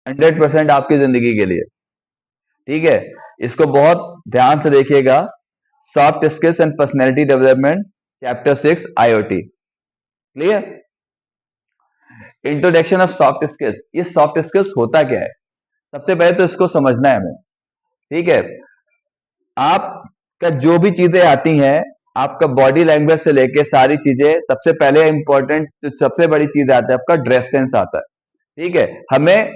100% आपकी जिंदगी के लिए। ठीक है, इसको बहुत ध्यान से देखिएगा। Soft skills and personality development, chapter 6 IoT। Clear? Introduction of soft skills. ये सॉफ्ट स्किल्स होता क्या है, सबसे पहले तो इसको समझना है हमें। ठीक है, आपका जो भी चीजें आती हैं, आपका बॉडी लैंग्वेज से लेके सारी चीजें, सबसे पहले इंपॉर्टेंट सबसे बड़ी चीज आता है आपका ड्रेस सेंस आता है। ठीक है, हमें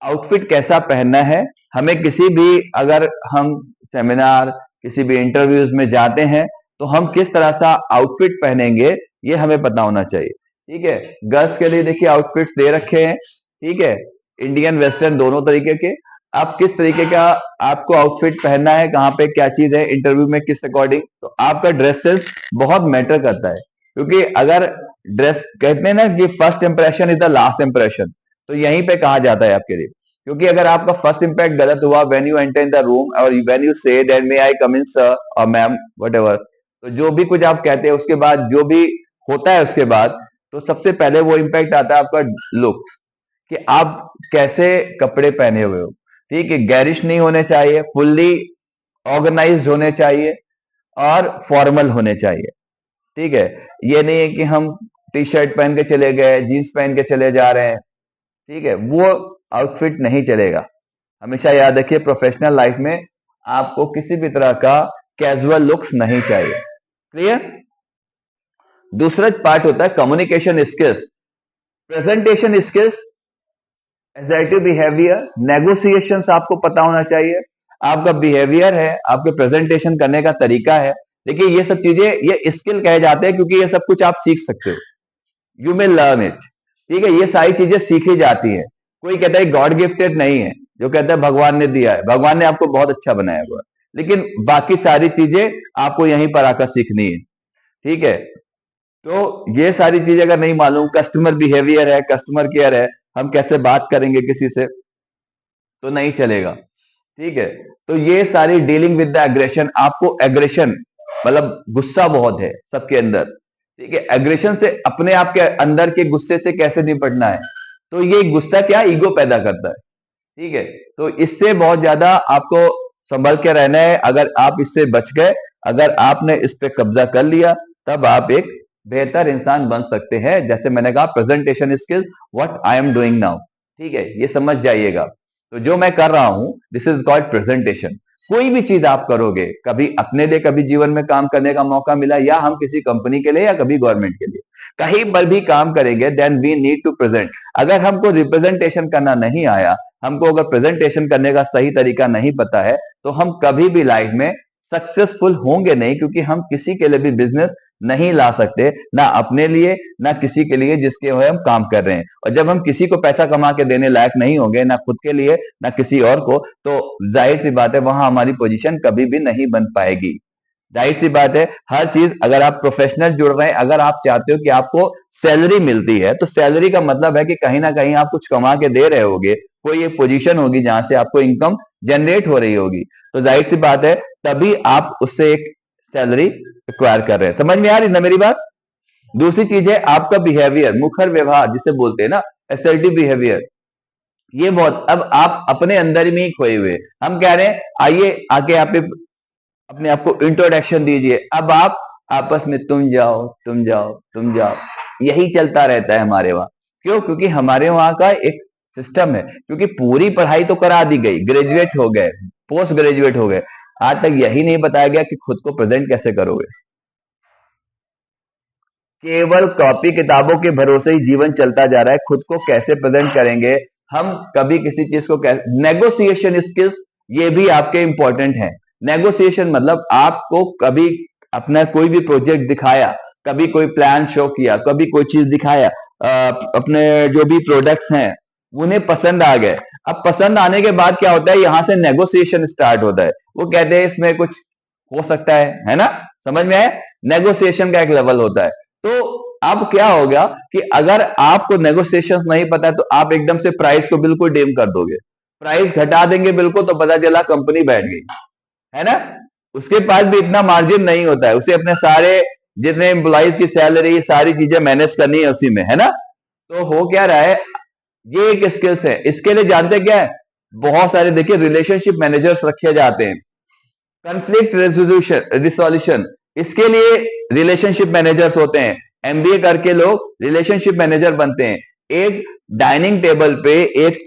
आउटफिट कैसा पहनना है, हमें किसी भी, अगर हम सेमिनार, किसी भी इंटरव्यूज में जाते हैं तो हम किस तरह सा आउटफिट पहनेंगे ये हमें पता होना चाहिए। ठीक है, गर्ल्स के लिए देखिए आउटफिट्स दे रखे हैं। ठीक है, इंडियन वेस्टर्न दोनों तरीके के। आप किस तरीके का आपको आउटफिट पहनना है, कहाँ पे क्या चीज है, इंटरव्यू में किस अकॉर्डिंग, तो आपका ड्रेस सेंस बहुत मैटर करता है। क्योंकि अगर ड्रेस, कहते हैं ना कि first impression is the last impression, तो यहीं पे कहा जाता है आपके लिए। क्योंकि अगर आपका फर्स्ट इंपैक्ट गलत हुआ, when you enter in the room और when you say that may I come in sir और मैम व्हाटएवर, तो जो भी कुछ आप कहते हैं उसके बाद जो भी होता है उसके बाद, तो सबसे पहले वो इंपैक्ट आता है आपका लुक, कि आप कैसे कपड़े पहने हुए हो। ठीक है, गैरिश नहीं होने चाहिए, फुल्ली ऑर्गेनाइज्ड होने चाहिए और फॉर्मल होने चाहिए। ठीक है, ये नहीं है कि हम टी शर्ट पहन के चले गए, जीन्स पहन के चले जा रहे हैं। ठीक है, वो आउटफिट नहीं चलेगा। हमेशा याद रखिए, प्रोफेशनल लाइफ में आपको किसी भी तरह का कैजुअल लुक्स नहीं चाहिए। क्लियर? दूसरा पार्ट होता है communication skills, presentation skills, assertive behaviour, negotiations आपको पता होना चाहिए। आपका बिहेवियर है, आपके प्रेजेंटेशन करने का तरीका है। देखिए ये सब चीजें, ये स्किल कहे जाते हैं क्योंकि ये सब कुछ आप सीख सकते हो, यू मे लर्न इट। ठीक है, ये सारी चीजें सीखी जाती है। कोई कहता है गॉड गिफ्टेड नहीं है, जो कहता है भगवान ने दिया है, भगवान ने आपको बहुत अच्छा बनाया हुआ है, लेकिन बाकी सारी चीजें आपको यहीं पर आकर सीखनी है। ठीक है, तो ये सारी चीजें अगर नहीं मालूम, कस्टमर बिहेवियर है, कस्टमर केयर है, हम कैसे बात करेंगे किसी से, तो नहीं चलेगा। ठीक है, तो ये सारी डीलिंग विद द एग्रेशन, आपको एग्रेशन मतलब गुस्सा बहुत है सबके अंदर। ठीक है, एग्रेशन से, अपने आप के अंदर के गुस्से से कैसे निपटना है, तो ये गुस्सा क्या ईगो पैदा करता है। ठीक है, तो इससे बहुत ज्यादा आपको संभल के रहना है। अगर आप इससे बच गए, अगर आपने इस पे कब्जा कर लिया, तब आप एक बेहतर इंसान बन सकते हैं। जैसे मैंने कहा, presentation skill, what I am doing now. ठीक है, ये समझ जाइएगा। तो जो मैं कर रहा हूं, दिस इज कॉल्ड प्रेजेंटेशन। कोई भी चीज आप करोगे, कभी अपने लिए, कभी जीवन में काम करने का मौका मिला, या हम किसी कंपनी के लिए, या कभी गवर्नमेंट के लिए, कहीं पर भी काम करेंगे, then we need to present. अगर हमको रिप्रेजेंटेशन करना नहीं आया, हमको अगर प्रेजेंटेशन करने का सही तरीका नहीं पता है, तो हम कभी भी लाइफ में सक्सेसफुल होंगे नहीं। क्योंकि हम किसी के लिए भी बिजनेस नहीं ला सकते, ना अपने लिए, ना किसी के लिए जिसके हुए हम काम कर रहे हैं। और जब हम किसी को पैसा कमा के देने लायक नहीं होंगे, ना खुद के लिए ना किसी और को, तो जाहिर सी बात है वहां हमारी पोजीशन कभी भी नहीं बन पाएगी। जाहिर सी बात है, हर चीज, अगर आप प्रोफेशनल जुड़ रहे हैं, अगर आप चाहते हो कि आपको सैलरी मिलती है, तो सैलरी का मतलब है कि कहीं ना कहीं आप कुछ कमा के दे रहे होगे, कोई एक पोजीशन होगी जहां से आपको इनकम जनरेट हो रही होगी, तो जाहिर सी बात है तभी आप उससे एक सैलरी एक्वायर कर रहे हैं। समझ में आ रही ना मेरी बात? दूसरी चीज है आपका बिहेवियर, मुखर व्यवहार जिसे बोलते हैं ना, असर्टिव बिहेवियर। ये बहुत, अब आप अपने अंदर में ही खोए हुए, हम कह रहे हैं आइए आके आप अपने आप को इंट्रोडक्शन दीजिए, अब आप आपस में तुम जाओ, तुम जाओ, तुम जाओ, यही चलता रहता है हमारे वहां। क्यों? क्योंकि हमारे वहां का एक सिस्टम है, क्योंकि पूरी पढ़ाई तो करा दी गई, ग्रेजुएट हो गए, पोस्ट ग्रेजुएट हो गए, आज तक यही नहीं बताया गया कि खुद को प्रेजेंट कैसे करोगे। केवल कॉपी किताबों के भरोसे ही जीवन चलता जा रहा है, खुद को कैसे प्रेजेंट करेंगे, हम कभी किसी चीज को कैसे, नेगोशिएशन स्किल्स, ये भी आपके इंपॉर्टेंट हैं। नेगोशिएशन मतलब आपको कभी अपना कोई भी प्रोजेक्ट दिखाया, कभी कोई प्लान शो किया, कभी कोई चीज दिखाया, अपने जो भी प्रोडक्ट्स हैं उन्हें पसंद आ गए। अब पसंद आने के बाद क्या होता है, यहां से नेगोशिएशन स्टार्ट होता है। वो कहते हैं इसमें कुछ हो सकता है ना? समझ में आया? नेगोशिएशन का एक लेवल होता है। तो अब क्या होगा कि अगर आपको नेगोशिएशंस नहीं पता है, तो आप एकदम से प्राइस को बिल्कुल डिम कर दोगे, प्राइस घटा देंगे बिल्कुल, तो पता चला कंपनी बैठ गई, है ना? उसके पास भी इतना मार्जिन नहीं होता है, उसे अपने सारे जितने एम्प्लॉइज की सैलरी, सारी चीजें मैनेज करनी है उसी में, है ना? तो हो क्या रहा है, ये एक स्किल्स है। इसके लिए जानते क्या है, बहुत सारे देखिए रिलेशनशिप मैनेजर्स रखे जाते हैं, कंफ्लिक्ट रेजोल्यूशन रिसोल्यूशन, इसके लिए रिलेशनशिप मैनेजर्स होते हैं। एमबीए करके लोग रिलेशनशिप मैनेजर बनते हैं। एक डाइनिंग टेबल पे एक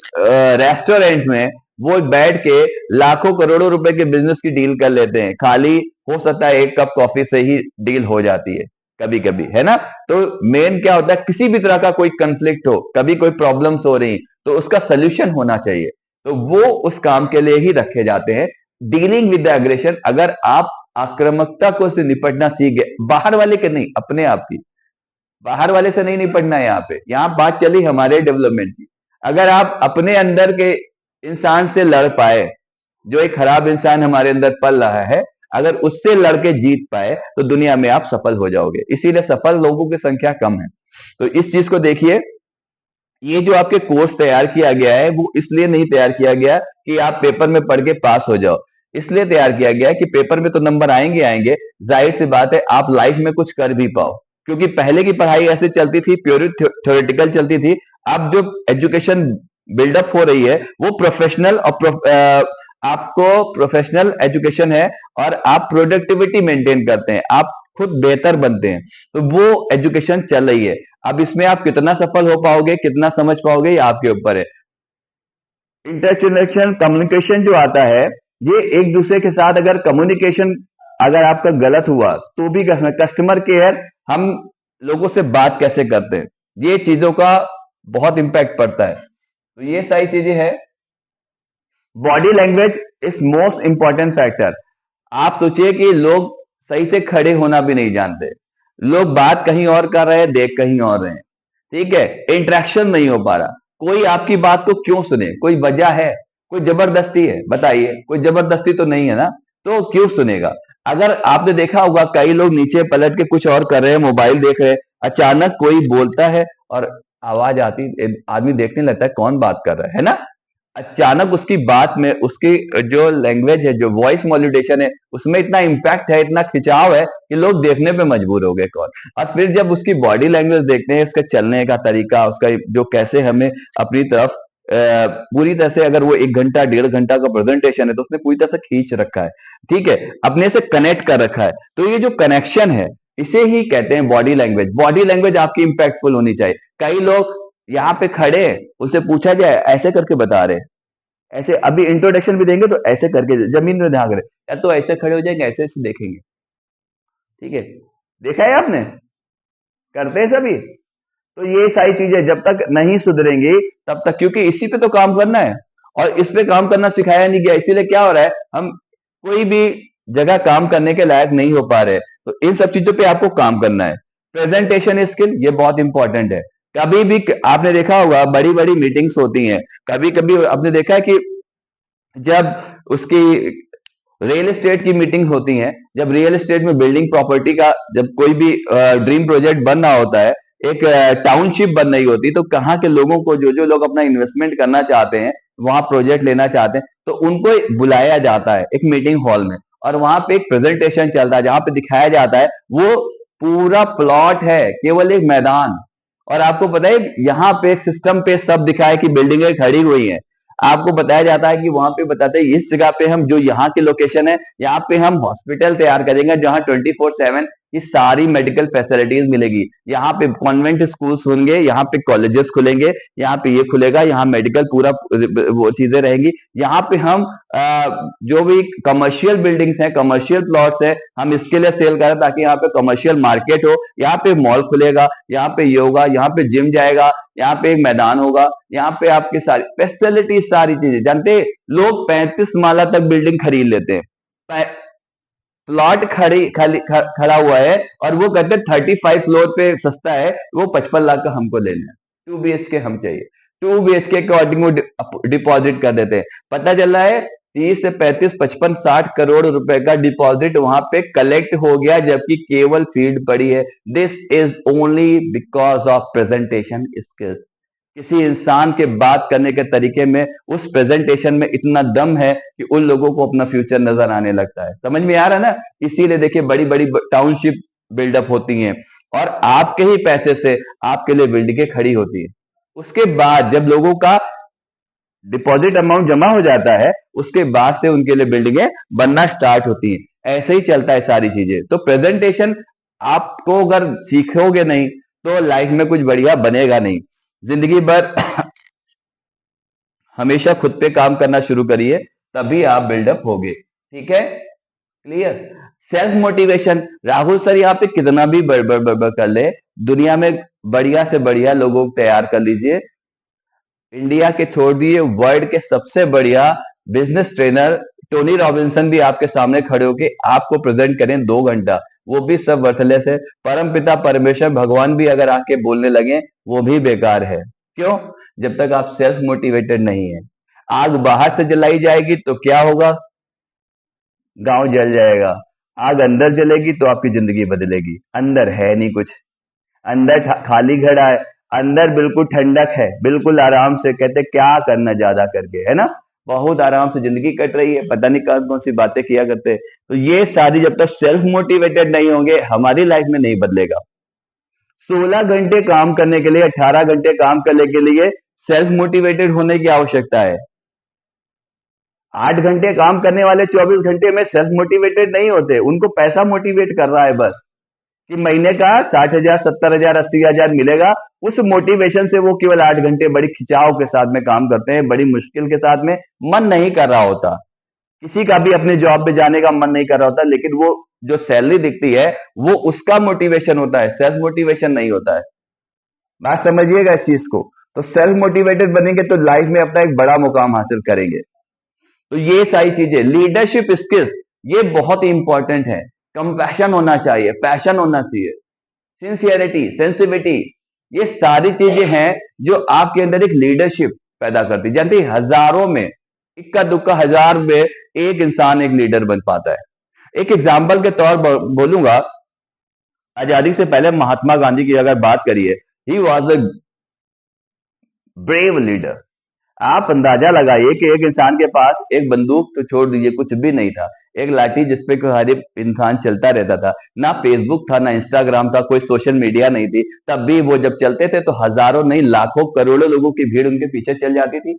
रेस्टोरेंट में वो बैठ के लाखों करोड़ों रुपए के बिजनेस की डील कर लेते हैं, खाली हो सकता है एक कप कॉफी से ही डील हो जाती है कभी कभी, है ना। तो मेन क्या होता है, किसी भी तरह का कोई कंफ्लिक्ट हो, कभी कोई प्रॉब्लम्स हो रही, तो उसका सोल्यूशन होना चाहिए, तो वो उस काम के लिए ही रखे जाते हैं। डीलिंग विद द एग्रेशन, अगर आप आक्रामकता को से निपटना सीख गए, बाहर वाले के नहीं, अपने आप की, बाहर वाले से नहीं निपटना है। यहाँ पे यहाँ बात चली हमारे डेवलपमेंट की। अगर आप अपने अंदर के इंसान से लड़ पाए, जो एक खराब इंसान हमारे अंदर पल रहा है, अगर उससे लड़के जीत पाए तो दुनिया में आप सफल हो जाओगे। इसीलिए सफल लोगों की संख्या कम है। तो इस चीज को देखिए, ये जो आपके कोर्स तैयार किया गया है वो इसलिए नहीं तैयार किया गया कि आप पेपर में पढ़ के पास हो जाओ, इसलिए तैयार किया गया है कि पेपर में तो नंबर आएंगे आएंगे, जाहिर सी बात है आप लाइफ में कुछ कर भी पाओ। क्योंकि पहले की पढ़ाई ऐसे चलती थी, प्योर थ्योरेटिकल चलती थी। अब जो एजुकेशन बिल्डअप हो रही है वो प्रोफेशनल और आपको प्रोफेशनल एजुकेशन है, और आप प्रोडक्टिविटी मेंटेन करते हैं, आप खुद बेहतर बनते हैं, तो वो एजुकेशन चल रही है। अब इसमें आप कितना सफल हो पाओगे, कितना समझ पाओगे, ये आपके ऊपर है। इंटरनेशनल कम्युनिकेशन जो आता है, ये एक दूसरे के साथ अगर कम्युनिकेशन अगर आपका गलत हुआ तो भी कस्टमर केयर, हम लोगों से बात कैसे करते हैं, ये चीजों का बहुत इंपैक्ट पड़ता है। तो ये सारी चीजें हैं। Body language is most important factor. आप सोचिए कि लोग सही से खड़े होना भी नहीं जानते, लोग बात कहीं और कर रहे हैं, देख कहीं और रहे हैं, ठीक है, इंटरेक्शन नहीं हो पा रहा। कोई आपकी बात को क्यों सुने, कोई वजह है, कोई जबरदस्ती है, बताइए, कोई जबरदस्ती तो नहीं है ना, तो क्यों सुनेगा। अगर आपने देखा होगा कई लोग नीचे पलट के कुछ और कर रहे हैं, मोबाइल देख रहे हैं, अचानक कोई बोलता है और आवाज आती, आदमी देखने लगता है कौन बात कर रहा है ना। अचानक उसकी बात में उसकी जो लैंग्वेज है, जो वॉइस मॉड्यूलेशन है, उसमें इतना इम्पैक्ट है, इतना खिंचाव है कि लोग देखने पे मजबूर हो गए कौन। और फिर जब उसकी बॉडी लैंग्वेज देखते हैं, उसका चलने का तरीका, उसका जो कैसे हमें अपनी तरफ पूरी तरह से, अगर वो 1 घंटा 1.5 घंटा का प्रेजेंटेशन है तो उसने पूरी तरह से खींच रखा है, ठीक है, अपने से कनेक्ट कर रखा है, तो ये जो कनेक्शन है इसे ही कहते हैं बॉडी लैंग्वेज। बॉडी लैंग्वेज आपकी इंपैक्टफुल होनी चाहिए। कई लोग यहाँ पे खड़े हैं, उनसे पूछा जाए ऐसे करके बता रहे, ऐसे अभी इंट्रोडक्शन भी देंगे तो ऐसे करके जमीन में ध्यान रहे, या तो ऐसे खड़े हो जाएंगे, ऐसे ऐसे देखेंगे, ठीक है, देखा है आपने, करते हैं सभी। तो ये सारी चीजें जब तक नहीं सुधरेंगी तब तक, क्योंकि इसी पे तो काम करना है, और इस पे काम करना सिखाया नहीं गया, इसीलिए क्या हो रहा है, हम कोई भी जगह काम करने के लायक नहीं हो पा रहे। तो इन सब चीजों पे आपको काम करना है। प्रेजेंटेशन स्किल ये बहुत इंपॉर्टेंट है। कभी भी आपने देखा होगा बड़ी बड़ी मीटिंग्स होती हैं, कभी कभी आपने देखा है कि जब उसकी रियल एस्टेट की मीटिंग होती है, जब रियल एस्टेट में बिल्डिंग प्रॉपर्टी का जब कोई भी ड्रीम प्रोजेक्ट बन रहा होता है, एक टाउनशिप बन रही होती, तो कहाँ के लोगों को, जो जो लोग अपना इन्वेस्टमेंट करना चाहते हैं, वहां प्रोजेक्ट लेना चाहते हैं, तो उनको बुलाया जाता है एक मीटिंग हॉल में, और वहां पे एक प्रेजेंटेशन चलता है जहां पे दिखाया जाता है वो पूरा प्लॉट है, केवल एक मैदान, और आपको पता है यहाँ पे एक सिस्टम पे सब दिखाया कि बिल्डिंगें खड़ी हुई हैं, आपको बताया जाता है कि वहां पे बताते हैं इस जगह पे हम, जो यहाँ की लोकेशन है, यहाँ पे हम हॉस्पिटल तैयार करेंगे जहाँ 24/7 की सारी मेडिकल फैसिलिटीज मिलेगी, यहाँ पे कॉन्वेंट स्कूल्स होंगे, यहाँ पे कॉलेजेस खुलेंगे, यहाँ पे ये खुलेगा, यहाँ मेडिकल पूरा वो चीजें रहेंगी, यहाँ पे हम जो भी कमर्शियल बिल्डिंग्स हैं, कमर्शियल प्लॉट्स है, हम इसके लिए सेल करें ताकि यहाँ पे कमर्शियल मार्केट हो, यहाँ पे मॉल खुलेगा, यहाँ पे ये होगा, यहाँ पे जिम जाएगा, यहाँ पे एक मैदान होगा, यहाँ पे आपकी सारी फैसिलिटी, सारी चीजें, जानते लोग 35 माला तक बिल्डिंग खरीद लेते हैं, प्लॉट खड़ा हुआ है, और वो कहते हैं 35 फ्लोर पे सस्ता है, वो 55 लाख का हमको लेना है, 2 BHK हम चाहिए, 2 BHK के अकॉर्डिंग वो डिपॉजिट कर देते हैं। पता चल रहा है 30 से 35 55 60 करोड़ रुपए का डिपॉजिट वहां पे कलेक्ट हो गया, जबकि केवल फील्ड पड़ी है। This is only because of presentation skills. किसी इंसान के बात करने के तरीके में, उस प्रेजेंटेशन में इतना दम है कि उन लोगों को अपना फ्यूचर नजर आने लगता है। समझ में आ रहा है ना। इसीलिए देखिए बड़ी बड़ी टाउनशिप बिल्डअप होती हैं, और आपके ही पैसे से आपके लिए बिल्डिंगें खड़ी होती है। उसके बाद जब लोगों का डिपॉजिट अमाउंट जमा हो जाता है, उसके बाद से उनके लिए बिल्डिंगें बनना स्टार्ट होती हैं। ऐसे ही चलता है सारी चीजें। तो प्रेजेंटेशन आपको अगर सीखोगे नहीं तो लाइफ में कुछ बढ़िया बनेगा नहीं। जिंदगी भर हमेशा खुद पे काम करना शुरू करिए, तभी आप बिल्डअप होगे। ठीक है, clear. Self motivation, Rahul sir यहाँ पे कितना भी बड़बड़ बड़बड़ कर ले, दुनिया में बढ़िया से बढ़िया लोगों को तैयार कर लीजिए। इंडिया के छोड़ दिए, वर्ल्ड के सबसे बढ़िया बिजनेस ट्रेनर टोनी रॉबिन्सन भी आपके सामने खड़े होके आपको प्रेजेंट करें 2 घंटा, वो भी सब वर्थलेस है। परम पिता परमेश्वर भगवान भी अगर आके बोलने लगे, वो भी बेकार है। क्यों? जब तक आप सेल्फ मोटिवेटेड नहीं है। आग बाहर से जलाई जाएगी तो क्या होगा? गांव जल जाएगा। आग अंदर जलेगी तो आपकी जिंदगी बदलेगी। अंदर है नहीं कुछ, अंदर खाली घड़ा है। अंदर बिल्कुल ठंडक है, बिल्कुल आराम से, कहते क्या करना ज्यादा करके, है ना? बहुत आराम से जिंदगी कट रही है, पता नहीं कौन कौन सी बातें किया करते। तो ये सारी जब तक सेल्फ मोटिवेटेड नहीं होंगे, हमारी लाइफ में नहीं बदलेगा। 16 घंटे काम करने के लिए, 18 घंटे काम करने के लिए सेल्फ मोटिवेटेड होने की आवश्यकता है। 8 घंटे काम करने वाले 24 घंटे में सेल्फ मोटिवेटेड नहीं होते, उनको पैसा मोटिवेट कर रहा है बस, कि महीने का 60,000, 70,000, 80,000 मिलेगा। उस मोटिवेशन से वो केवल 8 घंटे बड़ी खिंचाव के साथ में काम करते हैं, बड़ी मुश्किल के साथ में। मन नहीं कर रहा होता, किसी का भी अपने जॉब पे जाने का मन नहीं कर रहा होता, लेकिन वो जो सैलरी दिखती है वो उसका मोटिवेशन होता है, सेल्फ मोटिवेशन नहीं होता है। बात समझिएगा इस चीज को। तो सेल्फ मोटिवेटेड बनेंगे तो लाइफ में अपना एक बड़ा मुकाम हासिल करेंगे। तो ये सारी चीजें, लीडरशिप स्किल्स, ये बहुत इंपॉर्टेंट है। कंपैशन होना चाहिए, पैशन होना चाहिए, सिंसियरिटी, सेंसिटिविटी, ये सारी चीजें हैं जो आपके अंदर एक लीडरशिप पैदा करती है। जानते हैं, हजारों में, इक्का दुक्का हजार में एक इंसान एक लीडर बन पाता है। एक एग्जाम्पल के तौर पर बोलूंगा, आजादी से पहले महात्मा गांधी की अगर बात करिए, he was a brave leader. आप अंदाजा लगाइए कि एक इंसान के पास एक बंदूक तो छोड़ दीजिए, कुछ भी नहीं था, एक लाठी जिसपे कोई हर एक इंसान चलता रहता था। ना फेसबुक था, ना इंस्टाग्राम था, कोई सोशल मीडिया नहीं थी। तब भी वो जब चलते थे तो हजारों नहीं, लाखों करोड़ों लोगों की भीड़ उनके पीछे चल जाती थी।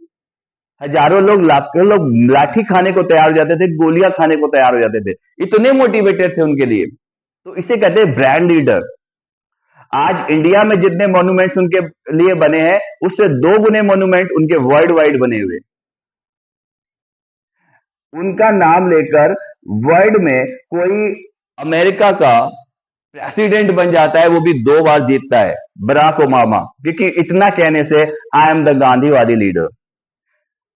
हजारों लोग, लाखों लोग लाठी खाने को तैयार हो जाते थे, गोलियां खाने को तैयार हो जाते थे, इतने मोटिवेटेड थे उनके लिए। तो इसे कहते हैं ब्रांड लीडर। आज इंडिया में जितने मॉन्यूमेंट्स उनके लिए बने हैं, उससे 2 गुने मॉन्यूमेंट उनके वर्ल्ड वाइड बने हुए। उनका नाम लेकर वर्ल्ड में कोई अमेरिका का प्रेसिडेंट बन जाता है, वो भी 2 बार जीतता है, बराक ओबामा, क्योंकि इतना कहने से, आई एम द गांधीवादी लीडर,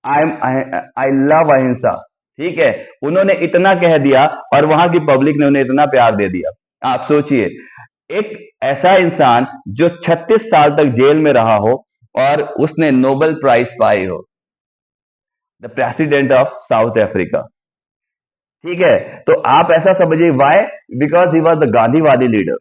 आई लव अहिंसा। ठीक है, उन्होंने इतना कह दिया और वहां की पब्लिक ने उन्हें इतना प्यार दे दिया। आप सोचिए, एक ऐसा इंसान जो 36 साल तक जेल में रहा हो और उसने नोबेल प्राइज पाई हो, the president of South Africa. ठीक है, तो आप ऐसा समझिए, why? Because he was the गांधीवादी लीडर।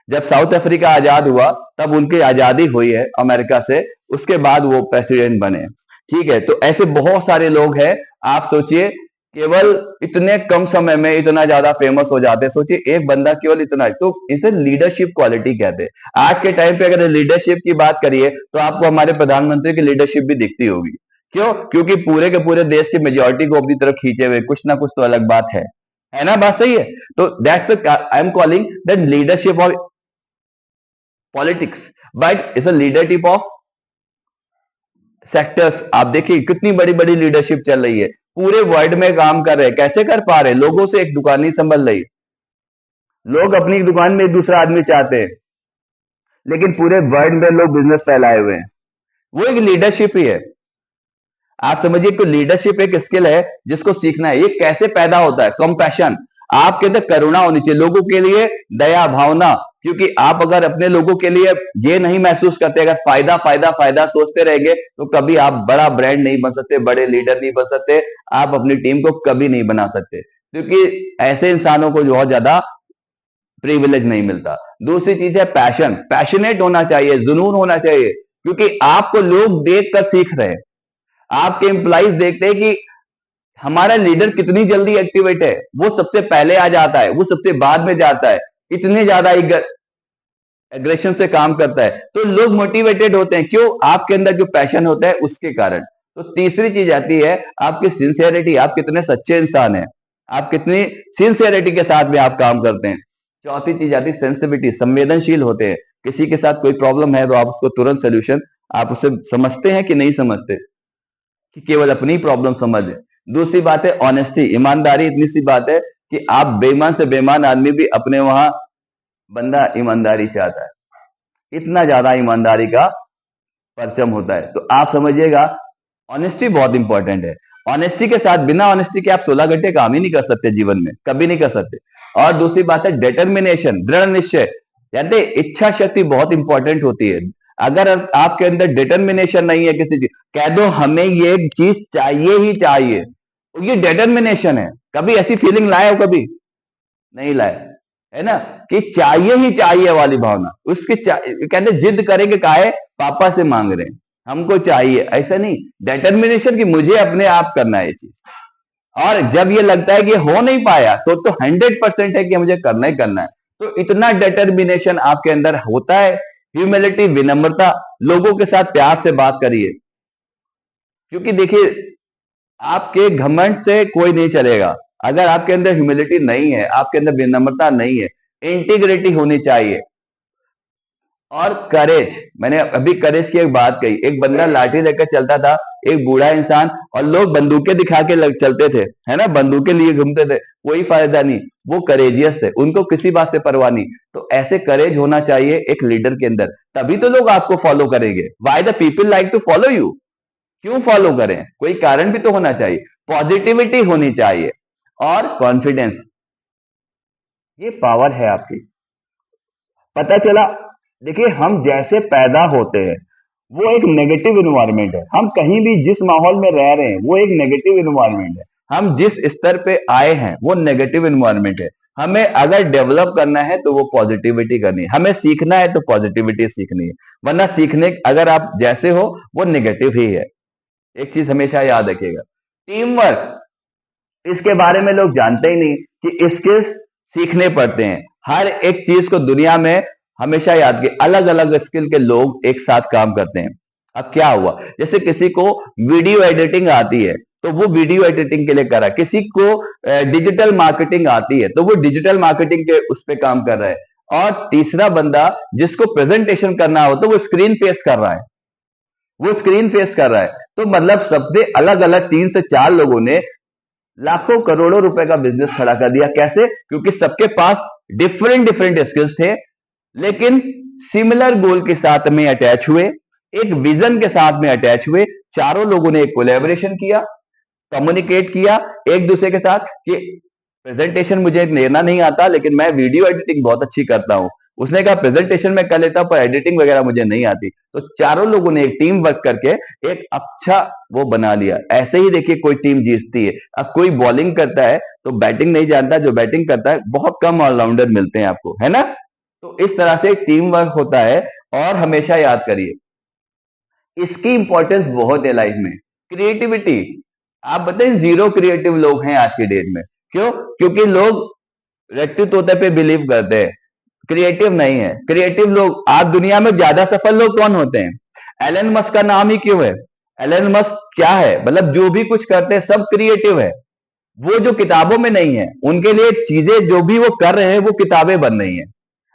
जब साउथ अफ्रीका आजाद हुआ, तब उनकी आजादी हुई है अमेरिका से, उसके बाद वो प्रेसिडेंट बने। ठीक है, तो ऐसे बहुत सारे लोग हैं। आप सोचिए, केवल इतने कम समय में इतना ज्यादा फेमस हो जाते हैं। सोचिए, एक बंदा केवल इतना, तो इसे लीडरशिप क्वालिटी कहते हैं। आज के टाइम पे अगर लीडरशिप की बात करिए तो आपको हमारे प्रधानमंत्री की लीडरशिप भी दिखती होगी। क्यों? क्योंकि पूरे के पूरे देश की मेजोरिटी को अपनी तरफ खींचे हुए, कुछ ना कुछ तो अलग बात है ना? बात सही है। तो that's I am calling that leadership of politics, but it's a leadership of sectors. आप देखिए कितनी बड़ी बड़ी लीडरशिप चल रही है, पूरे वर्ल्ड में काम कर रहे हैं। कैसे कर पा रहे हैं? लोगों से एक दुकान नहीं संभल रही, लोग अपनी दुकान में एक दूसरा आदमी चाहते हैं, लेकिन पूरे वर्ल्ड में लोग बिजनेस फैलाए हुए हैं। वो एक लीडरशिप ही है। आप समझिए कि लीडरशिप एक स्किल है जिसको सीखना है। ये कैसे पैदा होता है? कंपैशन, आपके अंदर करुणा होनी चाहिए, लोगों के लिए दया भावना। क्योंकि आप अगर अपने लोगों के लिए ये नहीं महसूस करते, अगर फायदा फायदा फायदा सोचते रहेंगे, तो कभी आप बड़ा ब्रांड नहीं बन सकते, बड़े लीडर नहीं बन सकते, आप अपनी टीम को कभी नहीं बना सकते, क्योंकि ऐसे इंसानों को बहुत ज्यादा प्रिविलेज नहीं मिलता। दूसरी चीज है पैशन, पैशनेट होना चाहिए, जुनून होना चाहिए, क्योंकि आपको लोग देख कर सीख रहे हैं। आपके एम्प्लॉइज देखते हैं कि हमारा लीडर कितनी जल्दी एक्टिवेट है, वो सबसे पहले आ जाता है, वो सबसे बाद में जाता है, इतने ज्यादा एग्रेशन से काम करता है, तो लोग मोटिवेटेड होते हैं। क्यों? आपके अंदर जो पैशन होता है उसके कारण। तो तीसरी चीज आती है आपकी सिंसियरिटी, आप कितने सच्चे इंसान हैं, आप कितनी सिंसियरिटी के साथ में आप काम करते हैं। चौथी चीज आती है सेंसिटिविटी, संवेदनशील होते हैं। किसी के साथ कोई प्रॉब्लम है तो आप उसको तुरंत सोल्यूशन, आप उसे समझते हैं कि नहीं समझते, कि केवल अपनी प्रॉब्लम समझे। दूसरी बात है ऑनेस्टी, ईमानदारी। इतनी सी बात है कि आप बेईमान से बेईमान आदमी भी अपने वहां बंदा ईमानदारी चाहता है, इतना ज्यादा ईमानदारी का परचम होता है। तो आप समझिएगा ऑनेस्टी बहुत इंपॉर्टेंट है। ऑनेस्टी के साथ, बिना ऑनेस्टी के आप 16 घंटे काम ही नहीं कर सकते जीवन में, कभी नहीं कर सकते। और दूसरी बात है डिटर्मिनेशन, दृढ़ निश्चय। जानते हैं, इच्छा शक्ति बहुत इंपॉर्टेंट होती है। अगर आपके अंदर डिटर्मिनेशन नहीं है किसी चीज, कह दो हमें ये चीज चाहिए ही चाहिए, तो ये डिटर्मिनेशन है। कभी ऐसी फीलिंग लाए हो? कभी नहीं लाए, है ना, कि चाहिए ही चाहिए वाली भावना। उसके कहते जिद करेंगे, काहे? पापा से मांग रहे हैं, हमको चाहिए। ऐसा नहीं, डिटर्मिनेशन कि मुझे अपने आप करना है ये चीज। और जब ये लगता है कि हो नहीं पाया, तो 100% है कि मुझे करना ही करना है। तो इतना डिटर्मिनेशन आपके अंदर होता है। ह्यूमिलिटी, विनम्रता, लोगों के साथ प्यार से बात करिए। क्योंकि देखिए, आपके घमंड से कोई नहीं चलेगा। अगर आपके अंदर ह्यूमिलिटी नहीं है, आपके अंदर विनम्रता नहीं है, इंटीग्रिटी होनी चाहिए। और करेज, मैंने अभी करेज की एक बात कही। एक बंदा लाठी लेकर चलता था, एक बूढ़ा इंसान, और लोग बंदूकें दिखा के चलते थे, है ना, बंदूकें लिए घूमते थे, कोई फायदा नहीं। वो करेजियस थे, उनको किसी बात से परवाह नहीं। तो ऐसे करेज होना चाहिए एक लीडर के अंदर, तभी तो लोग आपको फॉलो करेंगे। Why the people like to follow you? क्यों फॉलो करें? कोई कारण भी तो होना चाहिए। पॉजिटिविटी होनी चाहिए और कॉन्फिडेंस, ये पावर है आपकी। पता चला, देखिए हम जैसे पैदा होते हैं वो एक नेगेटिव इन्वायरमेंट है। हम कहीं भी जिस माहौल में रह रहे हैं वो एक नेगेटिव इन्वायरमेंट है। हम जिस स्तर पे आए हैं वो नेगेटिव इन्वायरमेंट है। हमें अगर डेवलप करना है तो वो पॉजिटिविटी करनी है, हमें सीखना है तो पॉजिटिविटी सीखनी है। वरना सीखने अगर आप जैसे हो वो नेगेटिव ही है। एक चीज हमेशा याद रखिएगा, टीम वर्क, इसके बारे में लोग जानते ही नहीं कि स्किल्स सीखने पड़ते हैं। हर एक चीज को दुनिया में हमेशा याद, के अलग अलग स्किल के लोग एक साथ काम करते हैं। अब क्या हुआ, जैसे किसी को वीडियो एडिटिंग आती है तो वो वीडियो एडिटिंग के लिए कर रहा है, किसी को डिजिटल मार्केटिंग आती है तो वो डिजिटल मार्केटिंग के उस पर काम कर रहा है, और तीसरा बंदा जिसको प्रेजेंटेशन करना हो तो वो स्क्रीन फेस कर रहा है, वो स्क्रीन फेस कर रहा है। तो मतलब सबसे अलग अलग 3 से 4 लोगों ने लाखों करोड़ों रुपए का बिजनेस खड़ा कर दिया। कैसे? क्योंकि सबके पास डिफरेंट डिफरेंट स्किल्स थे, लेकिन सिमिलर गोल के साथ में अटैच हुए, एक विजन के साथ में अटैच हुए। चारों लोगों ने एक कोलैबोरेशन किया, कम्युनिकेट किया एक दूसरे के साथ कि प्रेजेंटेशन मुझे लेना नहीं आता लेकिन मैं वीडियो एडिटिंग बहुत अच्छी करता हूं। उसने कहा प्रेजेंटेशन में कर लेता पर एडिटिंग वगैरह मुझे नहीं आती। तो चारों लोगों ने एक टीम वर्क करके एक अच्छा वो बना लिया। ऐसे ही देखिए कोई टीम जीतती है। अब कोई बॉलिंग करता है तो बैटिंग नहीं जानता, जो बैटिंग करता है बहुत कम ऑलराउंडर मिलते हैं आपको, है ना। तो इस तरह से टीम वर्क होता है। और हमेशा याद करिए इसकी इंपॉर्टेंस बहुत है लाइफ में। क्रिएटिविटी, आप बताएं जीरो क्रिएटिव लोग हैं आज की डेट में। क्यों? क्योंकि लोग व्यक्तित्व पे बिलीव करते हैं, क्रिएटिव नहीं है। क्रिएटिव लोग, आज दुनिया में ज्यादा सफल लोग कौन होते हैं? एलन मस्क का नाम ही क्यों है? एलन मस्क क्या है, मतलब जो भी कुछ करते हैं सब क्रिएटिव है। वो जो किताबों में नहीं है, उनके लिए चीजें जो भी वो कर रहे हैं वो किताबें बन रही हैं।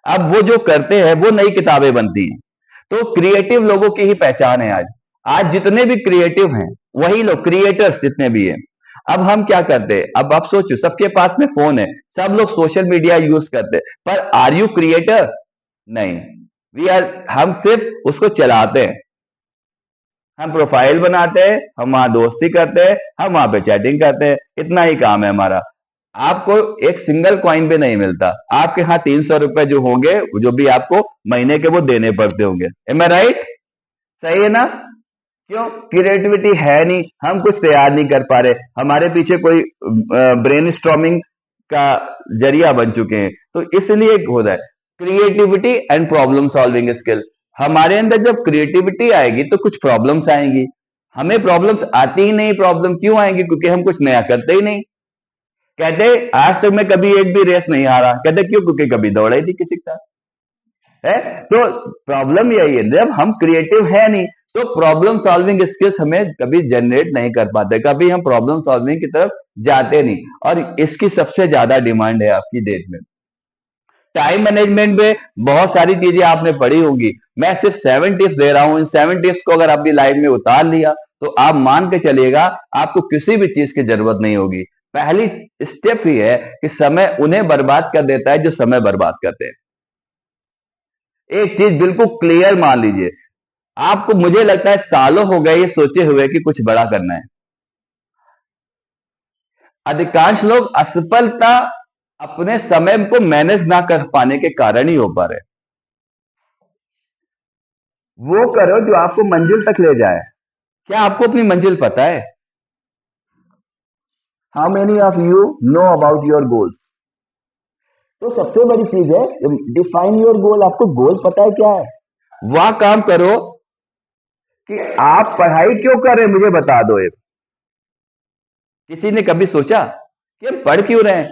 अब वो जो करते हैं वो नई किताबें बनती हैं। तो क्रिएटिव लोगों की ही पहचान है आज। आज जितने भी क्रिएटिव हैं वही लोग, क्रिएटर्स जितने भी हैं। अब हम क्या करते हैं, अब आप सोचो सबके पास में फोन है, सब लोग सोशल मीडिया यूज करते हैं, पर आर यू क्रिएटर? नहीं। वी आर, हम सिर्फ उसको चलाते हैं। हम प्रोफाइल बनाते हैं, हम वहां दोस्ती करते हैं, हम वहां पे चैटिंग करते हैं, इतना ही काम है हमारा। आपको एक सिंगल कॉइन पे नहीं मिलता। आपके यहाँ 300 रुपए जो होंगे, जो भी आपको महीने के वो देने पड़ते होंगे। एम आई राइट? सही है ना? क्यों? क्रिएटिविटी है नहीं, हम कुछ तैयार नहीं कर पा रहे, हमारे पीछे कोई ब्रेन स्ट्रॉमिंग का जरिया बन चुके हैं। तो इसलिए होता है creativity and problem solving skill. हमारे अंदर जब क्रिएटिविटी आएगी तो कुछ प्रॉब्लम्स आएंगी। हमें प्रॉब्लम्स आती ही नहीं, प्रॉब्लम क्यों आएंगी? क्योंकि हम कुछ नया करते ही नहीं। कहते आज तक मैं कभी एक भी रेस नहीं हारा, कहते क्यों? क्योंकि कभी दौड़ा ही नहीं किसी के साथ, है। तो प्रॉब्लम यही है, जब हम क्रिएटिव है नहीं तो प्रॉब्लम सॉल्विंग स्किल्स हमें कभी जनरेट नहीं कर पाते, कभी हम प्रॉब्लम सॉल्विंग की तरफ जाते नहीं, और इसकी सबसे ज्यादा डिमांड है आपकी डेट में। टाइम मैनेजमेंट में बहुत सारी चीजें आपने पढ़ी होंगी, मैं सिर्फ 7 टिप्स दे रहा हूं। इन 7 टिप्स को अगर अपनी लाइफ में उतार लिया तो आप मान के चलिएगा आपको किसी भी चीज की जरूरत नहीं होगी। पहली स्टेप ही है कि समय उन्हें बर्बाद कर देता है जो समय बर्बाद करते हैं। एक चीज बिल्कुल क्लियर मान लीजिए, आपको, मुझे लगता है सालों हो गए ये सोचे हुए कि कुछ बड़ा करना है। अधिकांश लोग असफलता अपने समय को मैनेज ना कर पाने के कारण ही हो पा रहे। वो करो जो आपको मंजिल तक ले जाए। क्या आपको अपनी मंजिल पता है? How many of you know about your goals? तो सबसे बड़ी चीज है डिफाइन योर गोल। आपको गोल पता है क्या है? वह काम करो कि आप पढ़ाई क्यों कर रहे हैं, मुझे बता दो। एक किसी ने कभी सोचा कि हम पढ़ क्यों रहे हैं?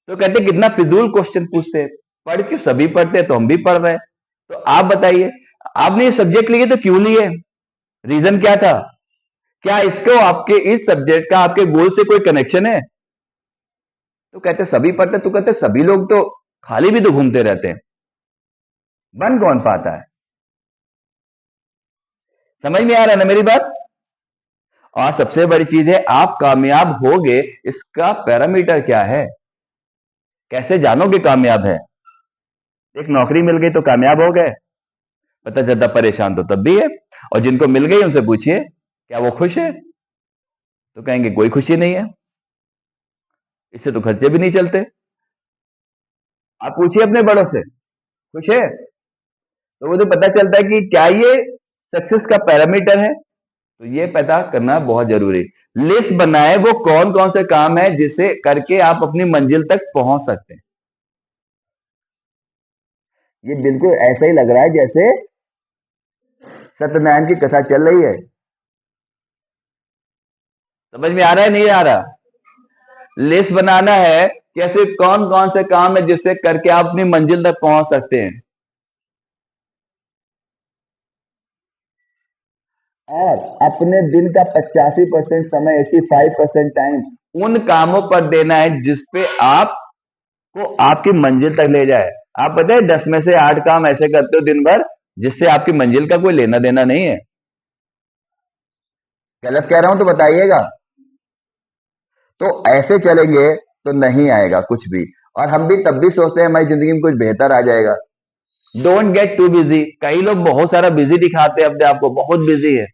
तो कहते कितना फिजूल क्वेश्चन पूछते हैं, पढ़ क्यों, सभी पढ़ते हैं तो हम भी पढ़ रहे हैं। तो आप बताइए, आपने ये सब्जेक्ट लिए तो क्यों लिए? रीजन क्या था? क्या इसको आपके इस सब्जेक्ट का आपके गोल से कोई कनेक्शन है? तो कहते सभी पढ़ते, तो कहते सभी लोग तो खाली भी तो घूमते रहते हैं, बन कौन पाता है? समझ में आ रहा है ना मेरी बात? और सबसे बड़ी चीज है, आप कामयाब होगे इसका पैरामीटर क्या है? कैसे जानोगे कामयाब है? एक नौकरी मिल गई तो कामयाब हो गए? पता चलता परेशान तो तब भी है। और जिनको मिल गई उनसे पूछिए क्या वो खुश है, तो कहेंगे कोई खुशी नहीं है, इससे तो खर्चे भी नहीं चलते। आप पूछिए अपने बड़ों से, खुश है? तो मुझे पता चलता है कि क्या ये सक्सेस का पैरामीटर है। तो ये पता करना बहुत जरूरी। लिस्ट बनाए वो कौन कौन से काम है जिसे करके आप अपनी मंजिल तक पहुंच सकते हैं। ये बिल्कुल ऐसा ही लग रहा है जैसे सत्यनारायण की कथा चल रही है। समझ में आ रहा है नहीं आ रहा? लिस्ट बनाना है कि ऐसे कौन कौन से काम है जिससे करके आप अपनी मंजिल तक पहुंच सकते हैं। और अपने दिन का 85% समय, 85% टाइम उन कामों पर देना है जिसपे आपको आपकी मंजिल तक ले जाए। आप पता है 10 में से 8 काम ऐसे करते हो दिन भर जिससे आपकी मंजिल का कोई लेना देना नहीं है। गलत कह रहा हूं तो बताइएगा। तो ऐसे चलेंगे तो नहीं आएगा कुछ भी। और हम भी तब भी सोचते हैं हमारी जिंदगी में कुछ बेहतर आ जाएगा। Don't get too busy. कई लोग बहुत सारा बिजी दिखाते हैं अपने आप को, बहुत बिजी है।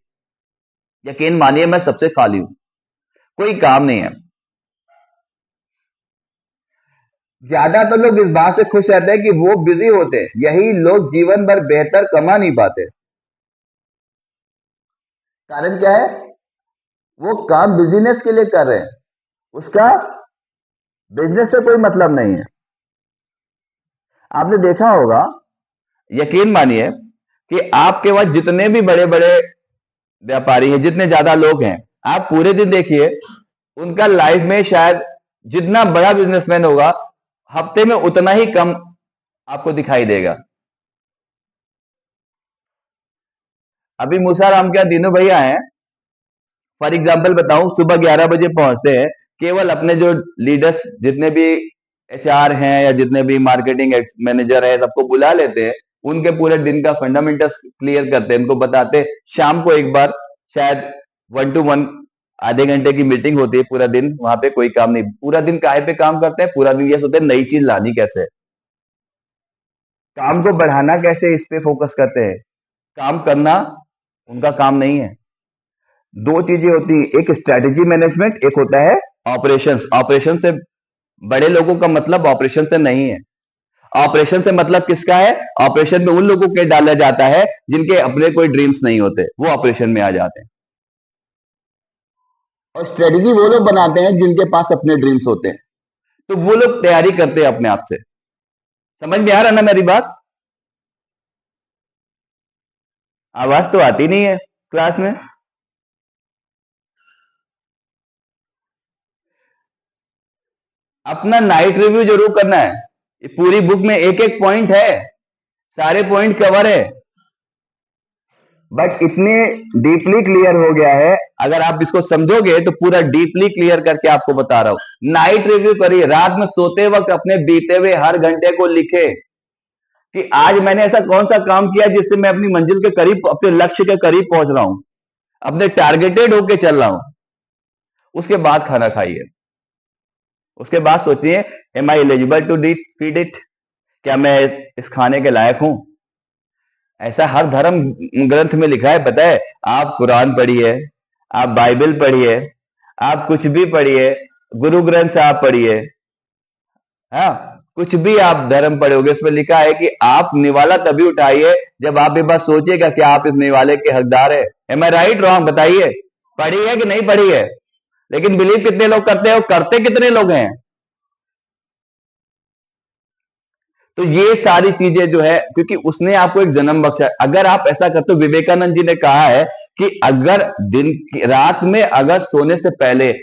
यकीन मानिए मैं सबसे खाली हूं, कोई काम नहीं है। ज्यादातर लोग इस बात से खुश रहते हैं कि वो बिजी होते हैं, यही लोग जीवन भर बेहतर कमा नहीं पाते। कारण क्या है? वो काम बिजनेस के लिए कर रहे हैं, उसका बिजनेस से कोई मतलब नहीं है। आपने देखा होगा, यकीन मानिए कि आपके पास जितने भी बड़े बड़े व्यापारी हैं, जितने ज्यादा लोग हैं, आप पूरे दिन देखिए उनका लाइफ में शायद जितना बड़ा बिजनेसमैन होगा हफ्ते में उतना ही कम आपको दिखाई देगा। अभी मूसाराम के यहाँ दीनू भैया हैं, फॉर एग्जाम्पल बताऊं, सुबह 11 बजे पहुंचते हैं, केवल अपने जो लीडर्स जितने भी एचआर हैं या जितने भी मार्केटिंग मैनेजर है सबको बुला लेते हैं, उनके पूरे दिन का फंडामेंटल्स क्लियर करते हैं, उनको बताते हैं। शाम को एक बार शायद 1 to 1 आधे घंटे की मीटिंग होती है, पूरा दिन वहां पे कोई काम नहीं। पूरा दिन काय पे काम करते हैं? पूरा दिन ये सोचते हैं नई चीज लानी कैसे है, काम को बढ़ाना कैसे, इस पे फोकस करते हैं। काम करना उनका काम नहीं है। दो चीजें होती है, एक स्ट्रेटेजी मैनेजमेंट, एक होता है ऑपरेशंस। ऑपरेशन से बड़े लोगों का मतलब ऑपरेशन से नहीं है। ऑपरेशन से मतलब किसका है? ऑपरेशन में उन लोगों के डाला जाता है जिनके अपने कोई ड्रीम्स नहीं होते, वो ऑपरेशन में आ जाते हैं। और स्ट्रेटेजी वो लोग बनाते हैं जिनके पास अपने ड्रीम्स होते हैं, तो वो लोग तैयारी करते हैं अपने आप से। समझ में आ रहा ना मेरी बात? आवाज तो आती नहीं है क्लास में। अपना नाइट रिव्यू जरूर करना है। ये पूरी बुक में एक एक पॉइंट है, सारे पॉइंट कवर है, बट इतने डीपली क्लियर हो गया है। अगर आप इसको समझोगे तो पूरा डीपली क्लियर करके आपको बता रहा हूं। नाइट रिव्यू करिए, रात में सोते वक्त अपने बीते हुए हर घंटे को लिखे कि आज मैंने ऐसा कौन सा काम किया जिससे मैं अपनी मंजिल के करीब, अपने लक्ष्य के करीब पहुंच रहा हूं, अपने टारगेटेड होके चल रहा हूं। उसके बाद खाना खाइए, उसके बाद सोचिए am I eligible to feed it, क्या मैं इस खाने के लायक हूं। ऐसा हर धर्म ग्रंथ में लिखा है, पता है। आप कुरान पढ़िए, आप बाइबल पढ़िए, आप कुछ भी पढ़िए, गुरु ग्रंथ साहब पढ़िए, हाँ, कुछ भी आप धर्म पढ़ोगे उसमें लिखा है कि आप निवाला तभी उठाइए जब आप ये बात सोचिएगा कि आप इस निवाले के हकदार है। एम आई राइट रॉन्ग बताइए, पढ़ी है कि नहीं पढ़ी है? लेकिन बिलीव कितने लोग करते हैं और करते कितने लोग हैं? तो ये सारी चीजें जो है, क्योंकि उसने आपको एक जन्म बख्शा है। अगर आप ऐसा करते हो, विवेकानंद जी ने कहा है कि अगर रात में अगर सोने से पहले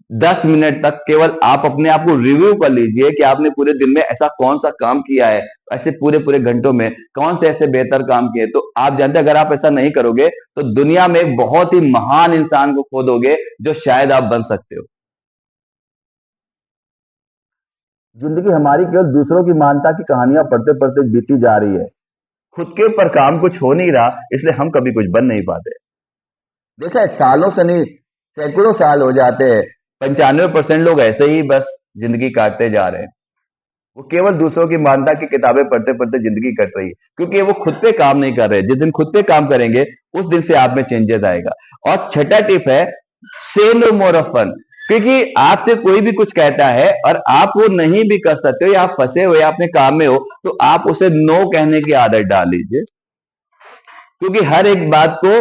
10 मिनट तक केवल आप अपने आप को रिव्यू कर लीजिए कि आपने पूरे दिन में ऐसा कौन सा काम किया है, ऐसे पूरे पूरे घंटों में कौन से ऐसे बेहतर काम किए, तो आप जानते हैं अगर आप ऐसा नहीं करोगे तो दुनिया में एक बहुत ही महान इंसान को खो दोगे जो शायद आप बन सकते हो। जिंदगी हमारी केवल दूसरों की महानता की कहानियां पढ़ते पढ़ते बीती जा रही है, खुद के ऊपर काम कुछ हो नहीं रहा, इसलिए हम कभी कुछ बन नहीं पाते। देखा है, सालों से नहीं, सैकड़ों साल हो जाते हैं, 95% लोग ऐसे ही बस जिंदगी काटते जा रहे हैं। वो केवल दूसरों की महानता की किताबें पढ़ते पढ़ते जिंदगी कट रही है, क्योंकि वो खुद पे काम नहीं कर रहे। जिस दिन खुद पे काम करेंगे उस दिन से आप में चेंजेस आएगा। और छठा टिप है, से नो मोर ऑफ फन। क्योंकि आपसे कोई भी कुछ कहता है और आप वो नहीं भी कर सकते हो, या आप फंसे हो या अपने काम में हो, तो आप उसे नो कहने की आदत डाल लीजिए। क्योंकि हर एक बात को,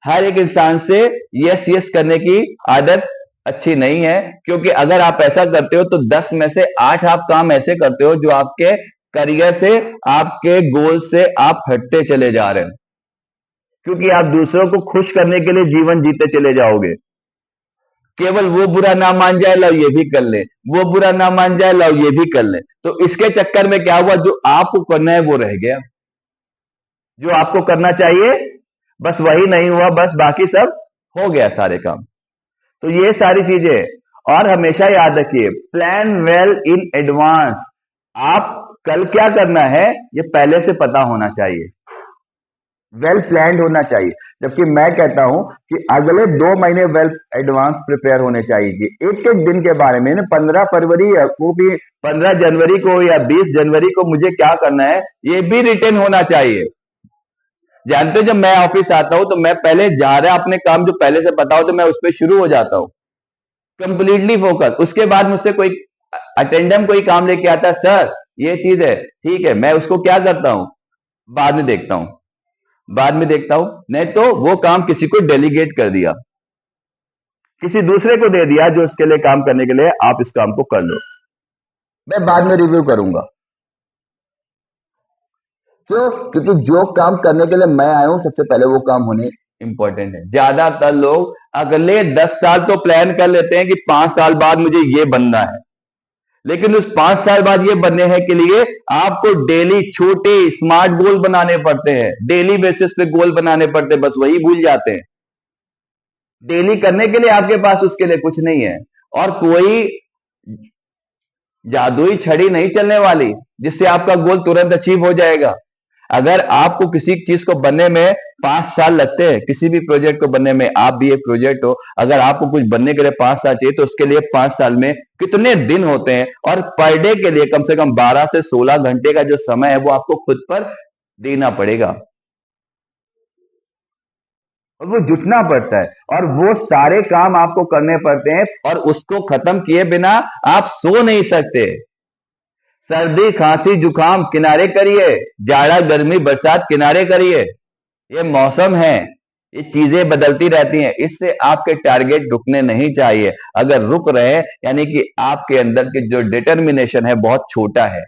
हर एक इंसान से यस यस करने की आदत अच्छी नहीं है। क्योंकि अगर आप ऐसा करते हो तो 10 में से 8 आप काम ऐसे करते हो जो आपके करियर से, आपके गोल से आप हटते चले जा रहे हैं, क्योंकि आप दूसरों को खुश करने के लिए जीवन जीते चले जाओगे। केवल वो बुरा ना मान जाए, लाओ ये भी कर ले, वो बुरा ना मान जाए, लाओ ये भी कर ले। तो इसके चक्कर में क्या हुआ, जो आपको करना है वो रह गया, जो आपको करना चाहिए बस वही नहीं हुआ, बस बाकी सब हो गया सारे काम। तो ये सारी चीजें, और हमेशा याद रखिए, प्लान वेल इन एडवांस। आप कल क्या करना है ये पहले से पता होना चाहिए, वेल प्लान्ड होना चाहिए। जबकि मैं कहता हूं कि अगले 2 महीने वेल एडवांस प्रिपेयर होने चाहिए कि एक एक दिन के बारे में, 15 फरवरी को भी, 15 जनवरी को या 20 जनवरी को मुझे क्या करना है ये भी रिटर्न होना चाहिए। जानते हो, जब मैं ऑफिस आता हूं तो मैं पहले जा रहा अपने काम जो पहले से पता हो तो मैं उस पर शुरू हो जाता हूं, कंप्लीटली फोकस। उसके बाद मुझसे कोई अटेंडेंट कोई काम लेके आता है, सर ये चीज है, ठीक है, मैं उसको क्या करता हूं, बाद में देखता हूं, बाद में देखता हूं। नहीं तो वो काम किसी को डेलीगेट कर दिया, किसी दूसरे को दे दिया जो उसके लिए काम करने के लिए, आप इस काम को कर लो, मैं बाद में रिव्यू करूंगा। क्यों? क्योंकि जो काम करने के लिए मैं आया हूं सबसे पहले वो काम होने इंपॉर्टेंट है। ज्यादातर लोग अगले 10 साल तो प्लान कर लेते हैं कि 5 साल बाद मुझे ये बनना है, लेकिन उस 5 साल बाद ये बनने हैं के लिए आपको डेली छोटे स्मार्ट गोल बनाने पड़ते हैं, डेली बेसिस पे गोल बनाने पड़ते हैं, बस वही भूल जाते हैं। डेली करने के लिए आपके पास उसके लिए कुछ नहीं है, और कोई जादुई छड़ी नहीं चलने वाली जिससे आपका गोल तुरंत अचीव हो जाएगा। अगर आपको किसी चीज को बनने में 5 साल लगते हैं, किसी भी प्रोजेक्ट को बनने में, आप भी एक प्रोजेक्ट हो, अगर आपको कुछ बनने के लिए 5 साल चाहिए तो उसके लिए 5 साल में कितने दिन होते हैं, और पर डे के लिए कम से कम 12 से 16 घंटे का जो समय है वो आपको खुद पर देना पड़ेगा, और वो जुटना पड़ता है, और वो सारे काम आपको करने पड़ते हैं, और उसको खत्म किए बिना आप सो नहीं सकते। सर्दी खांसी जुकाम किनारे करिए, जाड़ा गर्मी बरसात किनारे करिए, ये मौसम है, ये चीजें बदलती रहती हैं, इससे आपके टारगेट रुकने नहीं चाहिए। अगर रुक रहे यानी कि आपके अंदर की जो डिटर्मिनेशन है बहुत छोटा है।